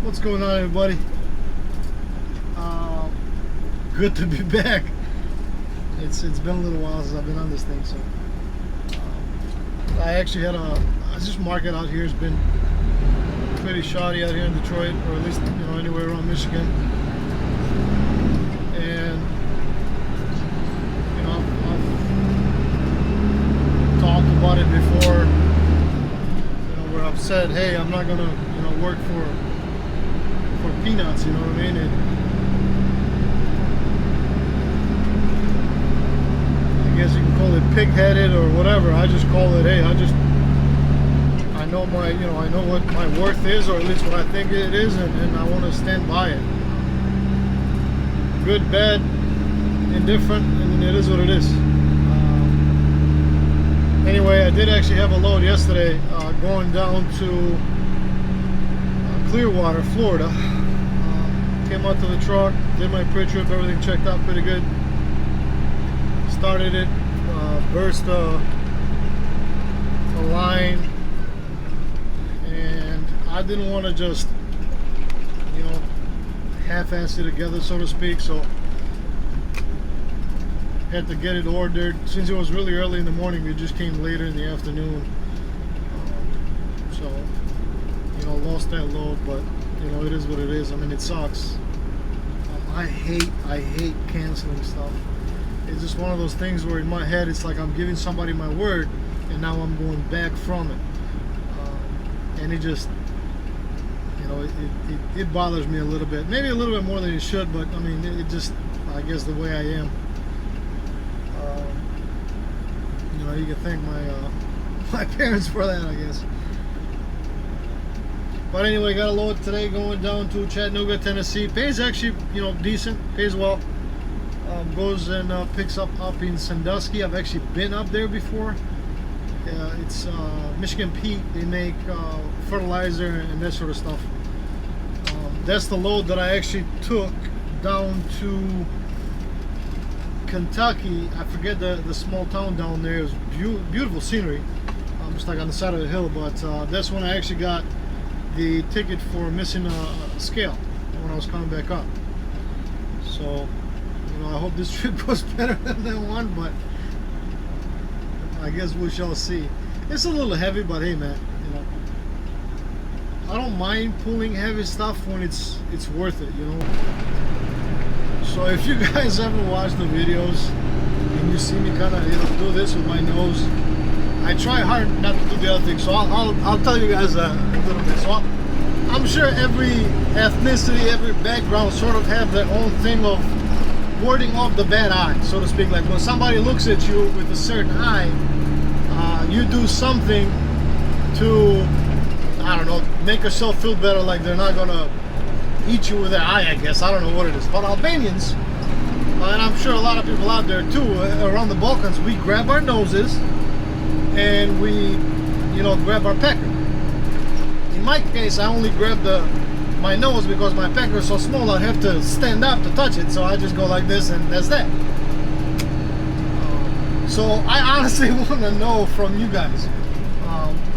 What's going on, everybody? Good to be back. It's been a little while since I've been on this thing, so I actually had this market out here has been pretty shoddy out here in Detroit, or at least anywhere around Michigan. And I've talked about it before. Where I've said, hey, I'm not gonna work for peanuts. You know what I mean? I guess you can call it pig-headed or whatever. I just call it, hey, I know I know what my worth is, or at least what I think it is, and I want to stand by it. Good, bad, indifferent, and it is what it is. Anyway, I did actually have a load yesterday going down to Clearwater, Florida. Came out to the truck, did my pre-trip, everything checked out pretty good. Started it, burst a line, and I didn't want to just half-ass it together, so to speak, so had to get it ordered. Since it was really early in the morning, it just came later in the afternoon, so lost that load, but it is what it is. I mean, it sucks. I hate canceling stuff. It's just one of those things where in my head it's like I'm giving somebody my word and now I'm going back from it, and it just it bothers me a little bit, maybe a little bit more than it should, but I mean it just, I guess, the way I am. You can thank my parents for that, I guess. But anyway, got a load today going down to Chattanooga, Tennessee. Pays actually decent, pays well. Goes and picks up in Sandusky. I've actually been up there before. It's Michigan Peat. They make fertilizer and that sort of stuff. That's the load that I actually took down to Kentucky. I forget the small town down there. It was beautiful scenery, just like on the side of the hill. But that's when I actually got the ticket for missing a scale when I was coming back up. So I hope this trip goes better than that one, but I guess we shall see. It's a little heavy, but hey, man, I don't mind pulling heavy stuff when it's worth it, So if you guys ever watch the videos and you see me kind of do this with my nose, I try hard not to do the other thing. So I'll tell you guys a little bit. So I'm sure every ethnicity, every background sort of have their own thing of warding off the bad eye, so to speak. Like when somebody looks at you with a certain eye, you do something to, I don't know, make yourself feel better, like they're not gonna eat you with their eye, I guess. I don't know what it is. But Albanians, and I'm sure a lot of people out there too, around the Balkans, we grab our noses and we, grab our pecker. In my case, I only grab my nose because my pecker is so small I'd have to stand up to touch it, so I just go like this, and that's that. So I honestly want to know from you guys.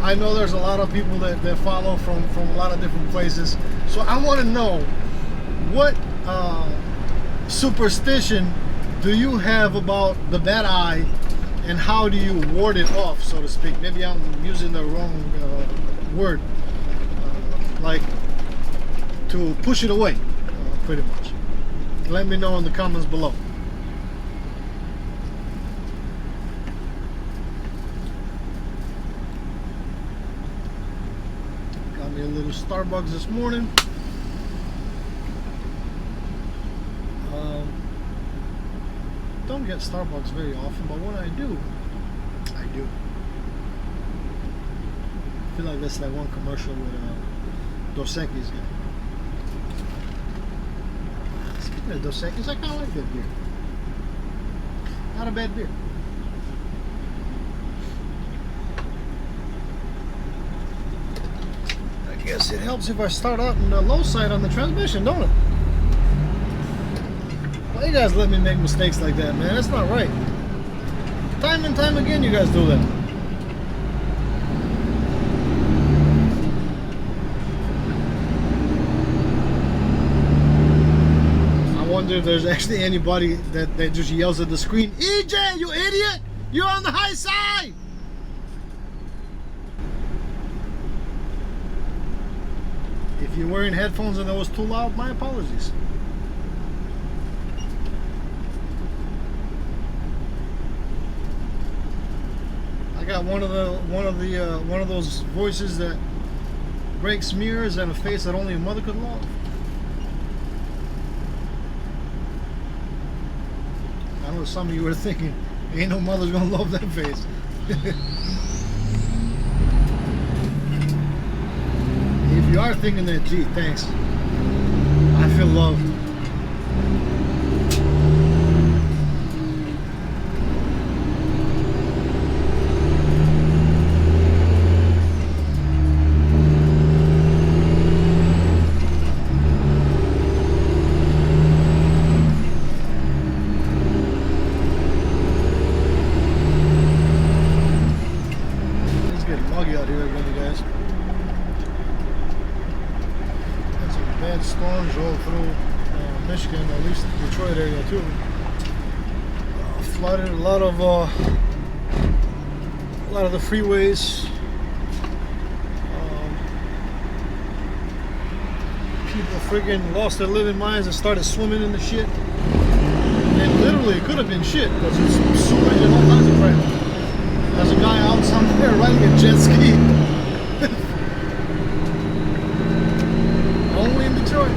I know there's a lot of people that follow from a lot of different places, so I want to know what superstition do you have about the bad eye, and how do you ward it off, so to speak. Maybe I'm using the wrong word, like to push it away, pretty much. Let me know in the comments below. Got me a little Starbucks this morning. Don't get Starbucks very often, but when I do, I do. I feel like that's like one commercial with Dos Equis guy. Speaking of Dos Equis, I kind of like that beer. Not a bad beer. I guess it helps if I start out on the low side on the transmission, don't it? Why you guys let me make mistakes like that, man? That's not right. Time and time again you guys do that. wonder if there's actually anybody that just yells at the screen, EJ, you idiot! You're on the high side! If you're wearing headphones and it was too loud, my apologies. I got one of those voices that breaks mirrors and a face that only a mother could love. I know some of you were thinking, ain't no mother's gonna love that face. If you are thinking that, gee, thanks. I feel loved. It's getting muggy out here again, you guys. Bad storms roll through Michigan, at least the Detroit area too. Flooded a lot of the freeways. People friggin' lost their living minds and started swimming in the shit. And literally, it could have been shit because it's sewage and all kinds of crap. There's a guy out somewhere riding a jet ski. Only in Detroit.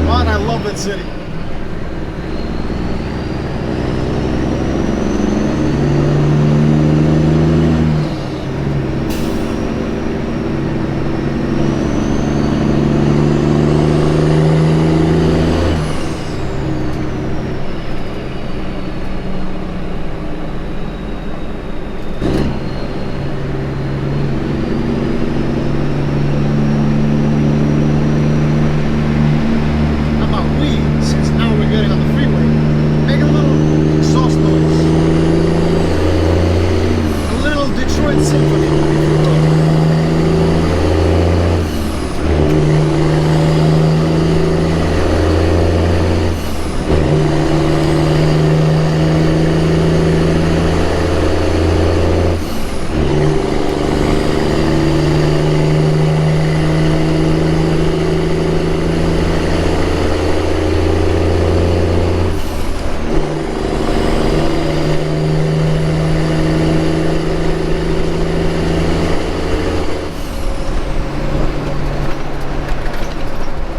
God, I love that city.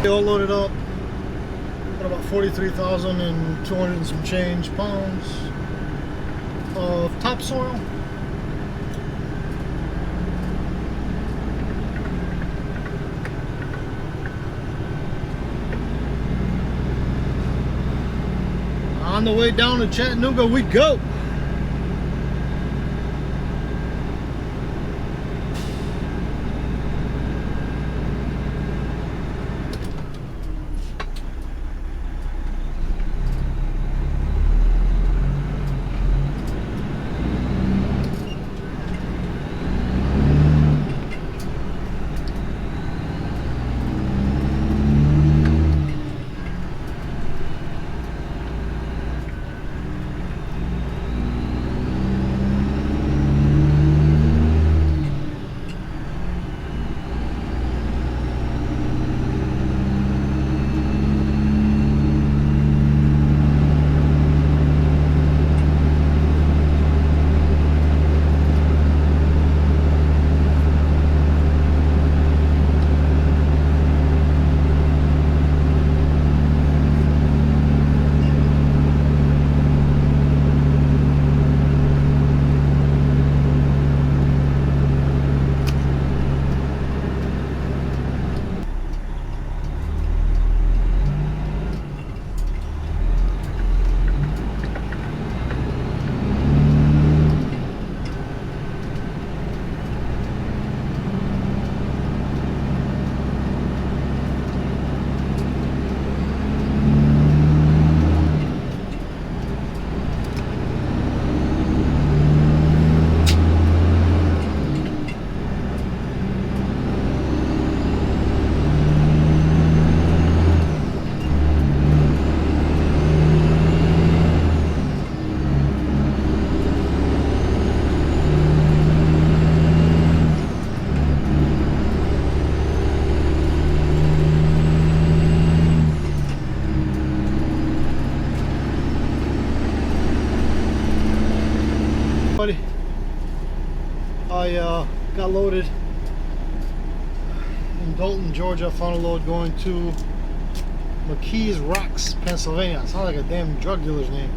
All loaded up, got about 43,200 and some change pounds of topsoil. On the way down to Chattanooga we go. everybody. I got loaded in Dalton, Georgia. Found a load going to McKees Rocks, Pennsylvania. It sounds like a damn drug dealer's name.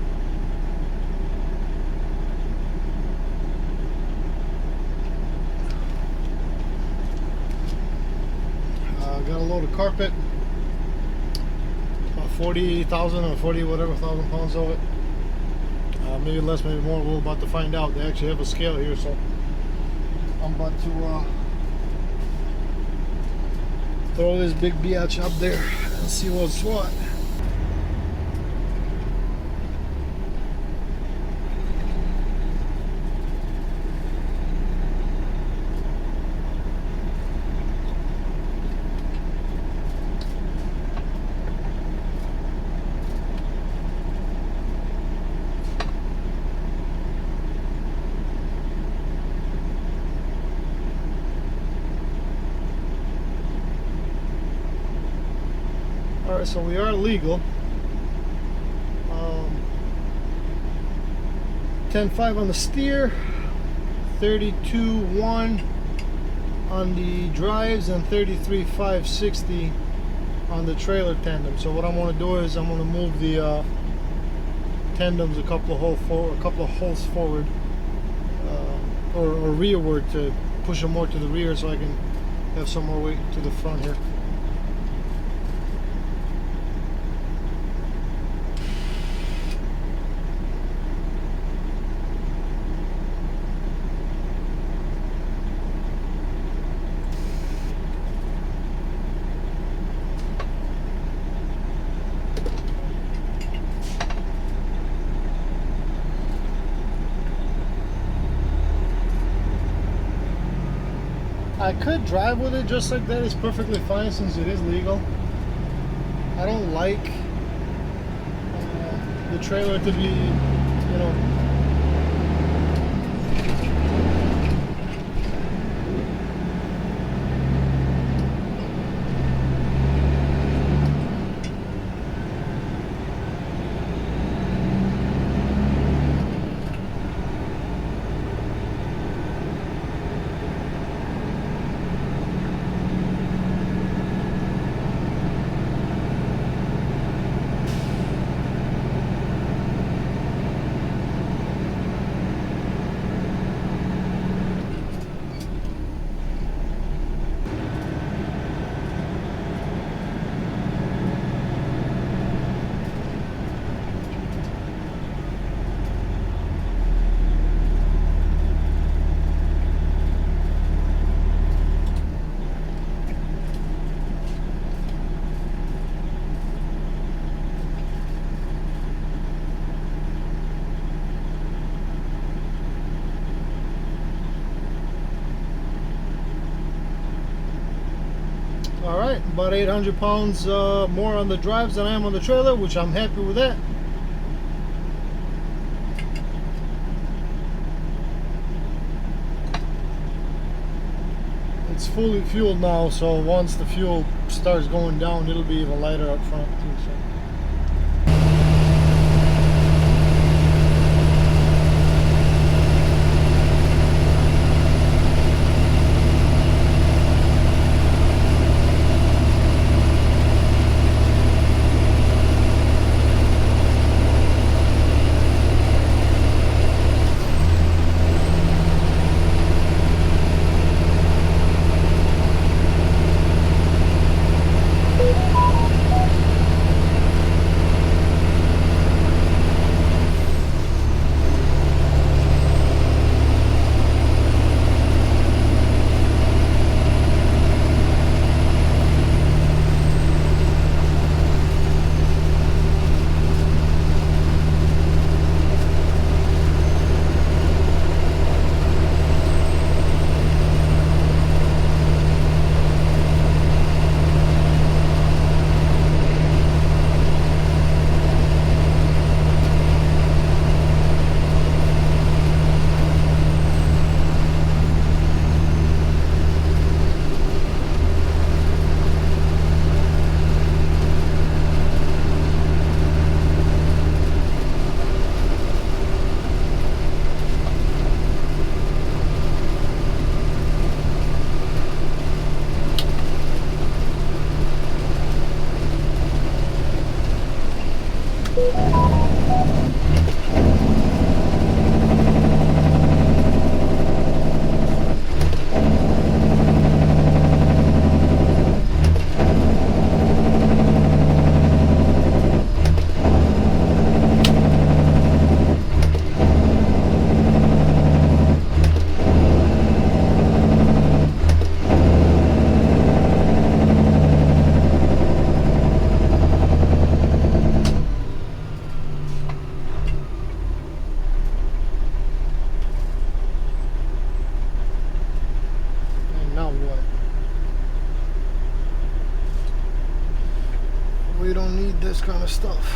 Got a load of carpet, about 40,000 or 40 whatever thousand pounds of it. Maybe less, maybe more. We're about to find out. They actually have a scale here, so I'm about to throw this big biatch up there and see what's what. Alright, so we are legal. 10.5 on the steer, 32.1 on the drives, and 33.560 on the trailer tandem. So what I'm going to do is I'm going to move the tandems a couple of holes forward, or rearward, to push them more to the rear so I can have some more weight to the front here. I could drive with it just like that. It's perfectly fine since it is legal. I don't like the trailer to be, you know, Alright, about 800 pounds more on the drives than I am on the trailer, which I'm happy with that. It's fully fueled now, so once the fuel starts going down, it'll be even lighter up front too. So. kind of stuff.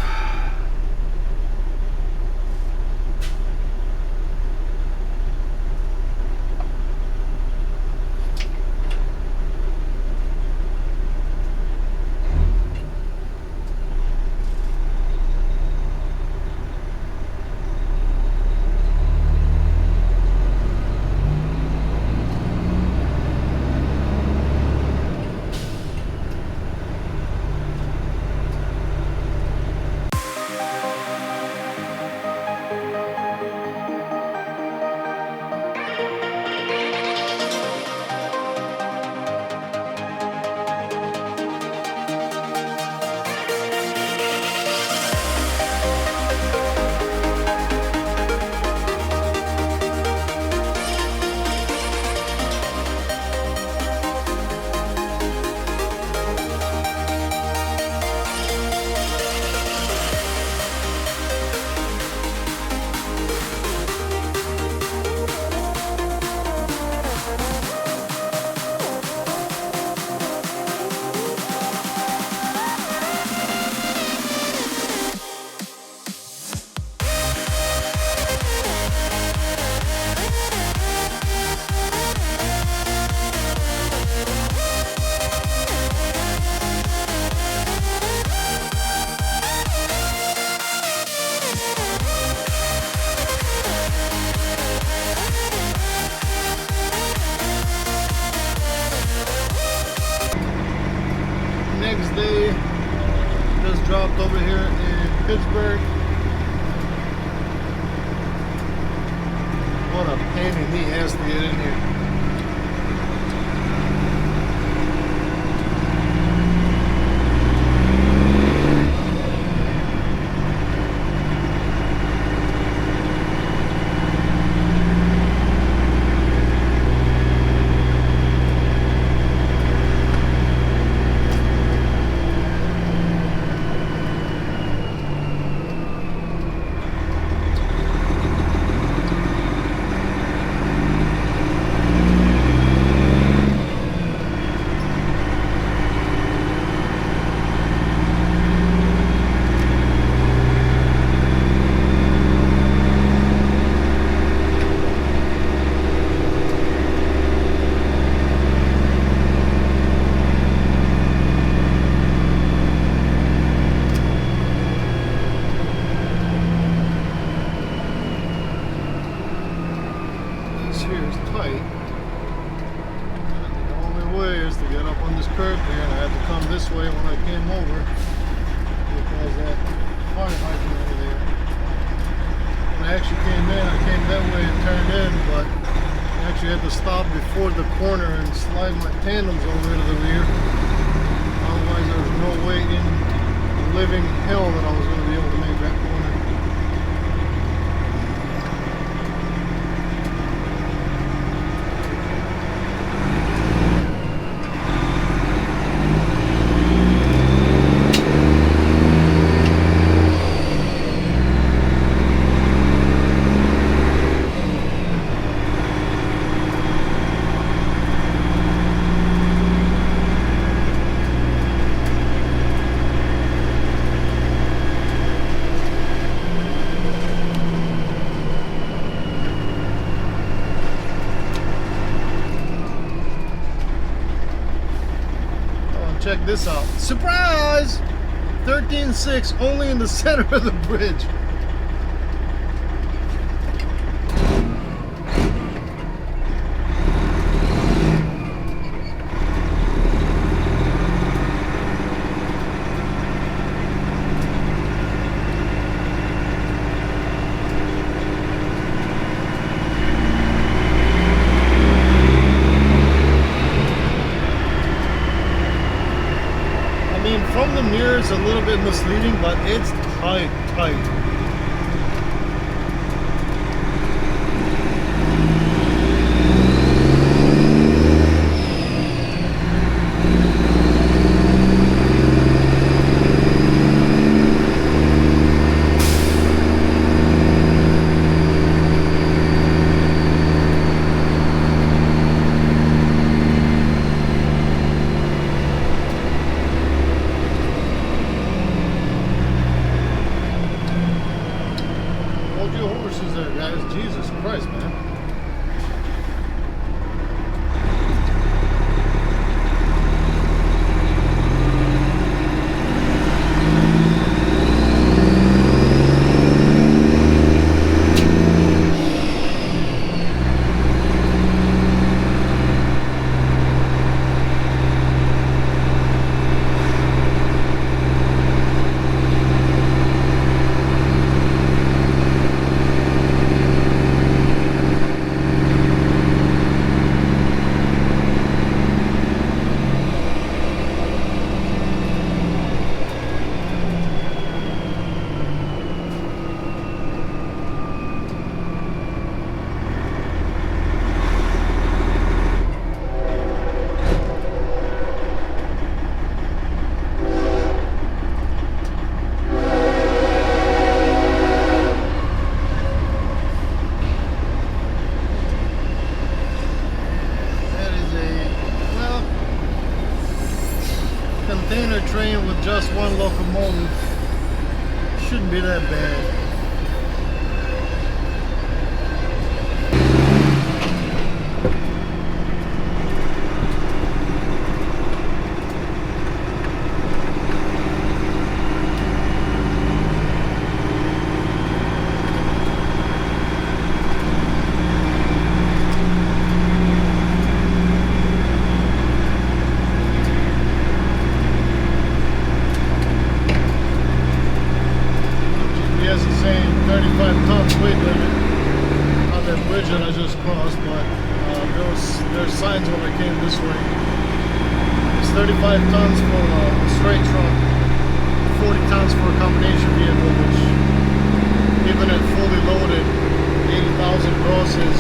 Next day, just dropped over here in Pittsburgh. What a pain in the ass to get in here. Here is tight. The only way is to get up on this curb here, and I had to come this way when I came over because that fire hydrant over there. When I actually came in, I came that way and turned in, but I actually had to stop before the corner and slide my tandems over to the rear. Otherwise, there was no way in the living hell that I was going to be able to make that corner. Check this out. Surprise! 13.6 only in the center of the bridge. From the mirror it's a little bit misleading, but it's tight. Christ, man. Container train with just one locomotive shouldn't be that bad. Saying 35 tons weight limit on that bridge that I just crossed, but there's signs when I came this way. It's 35 tons for a straight truck, 40 tons for a combination vehicle, which even at fully loaded, 80,000 gross is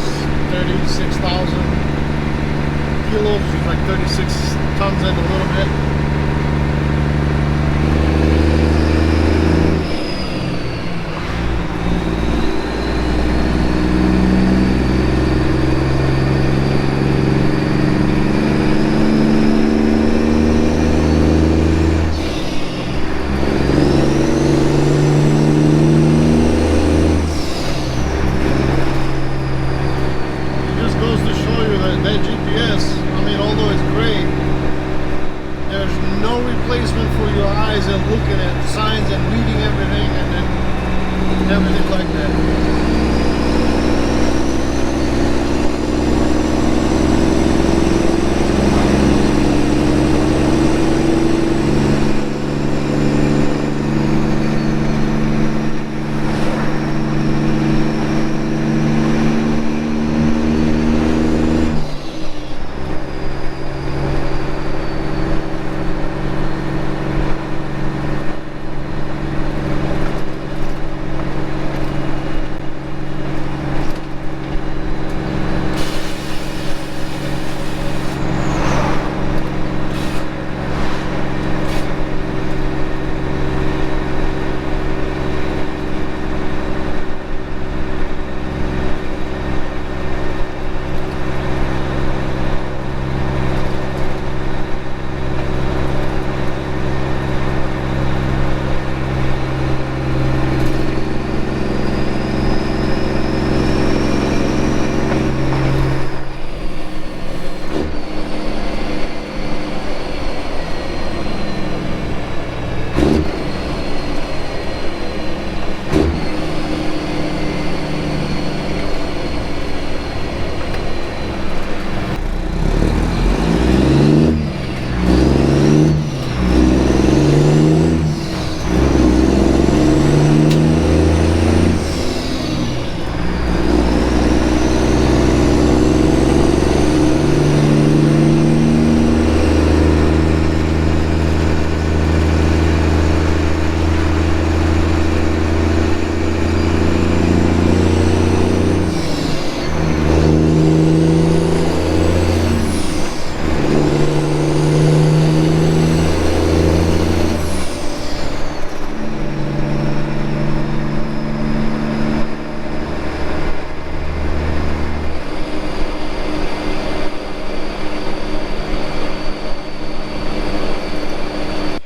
36,000 kilos, which is like 36 tons and a little bit. That GPS, I mean, although it's great, there's no replacement for your eyes and looking at signs and reading everything and everything like that.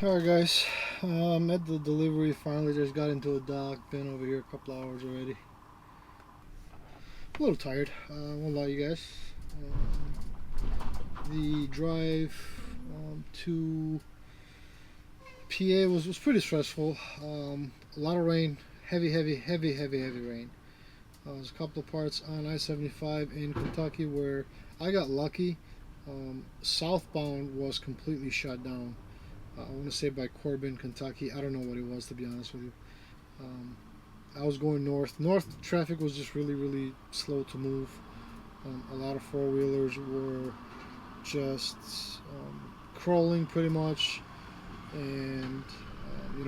Alright guys, I'm at the delivery. Finally just got into a dock. Been over here a couple hours already. A little tired. I won't lie, you guys. The drive to PA was pretty stressful. A lot of rain, heavy rain. There's a couple of parts on I-75 in Kentucky where I got lucky. Southbound was completely shut down. I want to say by Corbin, Kentucky. I don't know what it was, to be honest with you. I was going north. North traffic was just really slow to move. A lot of four-wheelers were just crawling pretty much, and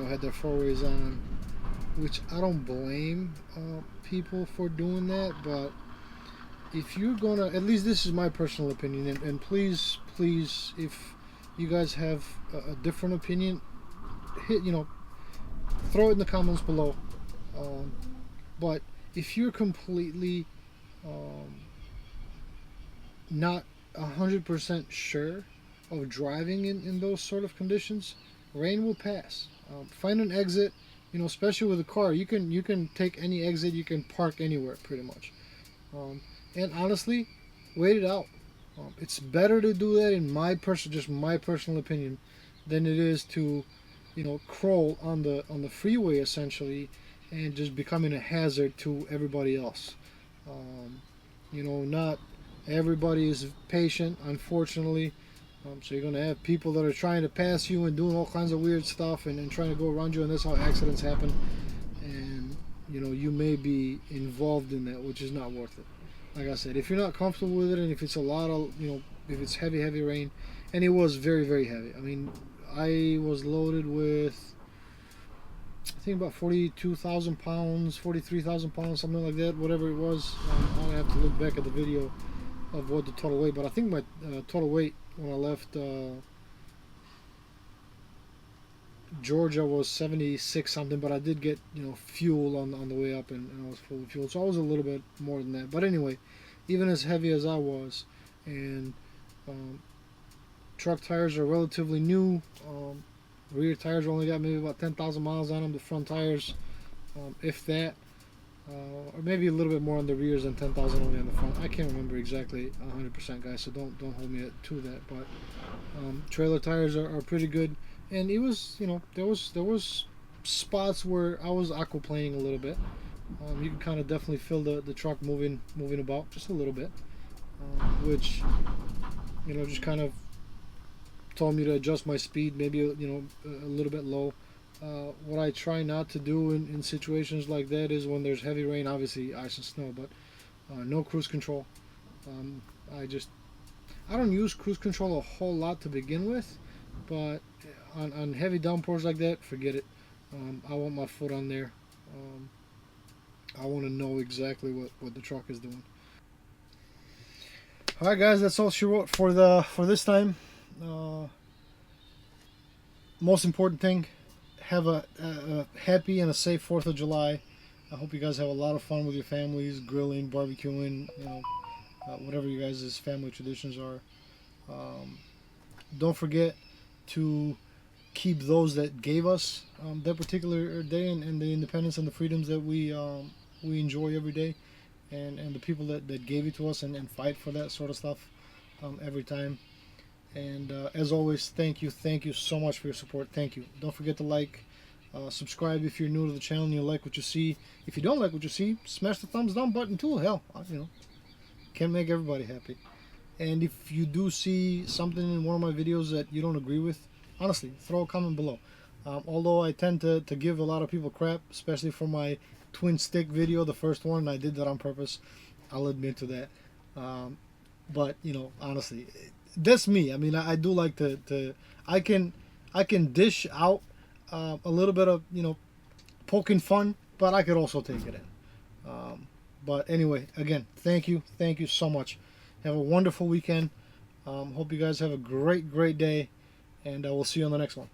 had their four-ways on, which I don't blame people for doing that. But if you're gonna, at least this is my personal opinion, and please, if you guys have a different opinion, throw it in the comments below. But if you're completely not 100% sure of driving in those sort of conditions, rain will pass. Find an exit, especially with a car. You can take any exit, you can park anywhere pretty much. And honestly, wait it out. It's better to do that, in my personal opinion, than it is to crawl on the freeway essentially and just becoming a hazard to everybody else. Not everybody is patient, unfortunately. So you're going to have people that are trying to pass you and doing all kinds of weird stuff and trying to go around you, and that's how accidents happen. And you may be involved in that, which is not worth it. Like I said, if you're not comfortable with it, and if it's a lot of, if it's heavy rain, and it was very heavy. I mean, I was loaded with, I think, about 42,000 pounds, 43,000 pounds, something like that, whatever it was. I'll have to look back at the video of what the total weight, but I think my total weight when I left Georgia was 76 something, but I did get fuel on the way up, and I was full of fuel, so I was a little bit more than that. But anyway, even as heavy as I was, and truck tires are relatively new. Rear tires only got maybe about 10,000 miles on them. The front tires, if that, or maybe a little bit more on the rears than 10,000 only on the front. I can't remember exactly 100%, guys, so don't hold me to that. But trailer tires are pretty good, and it was there was spots where I was aquaplaning a little bit. You can kind of definitely feel the truck moving about just a little bit, which just kind of told me to adjust my speed, maybe a little bit low. What I try not to do in situations like that is when there's heavy rain, obviously ice and snow, but no cruise control. I don't use cruise control a whole lot to begin with, but on heavy downpours like that, forget it. I want my foot on there. I want to know exactly what the truck is doing. All right, guys, that's all she wrote for this time. Most important thing, have a happy and a safe 4th of July. I hope you guys have a lot of fun with your families, grilling, barbecuing, whatever you guys' family traditions are. Don't forget to keep those that gave us that particular day and the independence and the freedoms that we enjoy every day, and the people that gave it to us and fight for that sort of stuff every time. And as always, thank you so much for your support. Thank you. Don't forget to like, subscribe if you're new to the channel and you like what you see. If you don't like what you see, smash the thumbs down button too. Hell, can't make everybody happy. And if you do see something in one of my videos that you don't agree with, honestly, throw a comment below. Although I tend to give a lot of people crap, especially for my twin stick video, the first one. I did that on purpose. I'll admit to that. But honestly, that's me. I mean, I do like to I can dish out a little bit of poking fun, but I could also take it in. But anyway, again, thank you so much. Have a wonderful weekend. Hope you guys have a great day, and I will see you on the next one.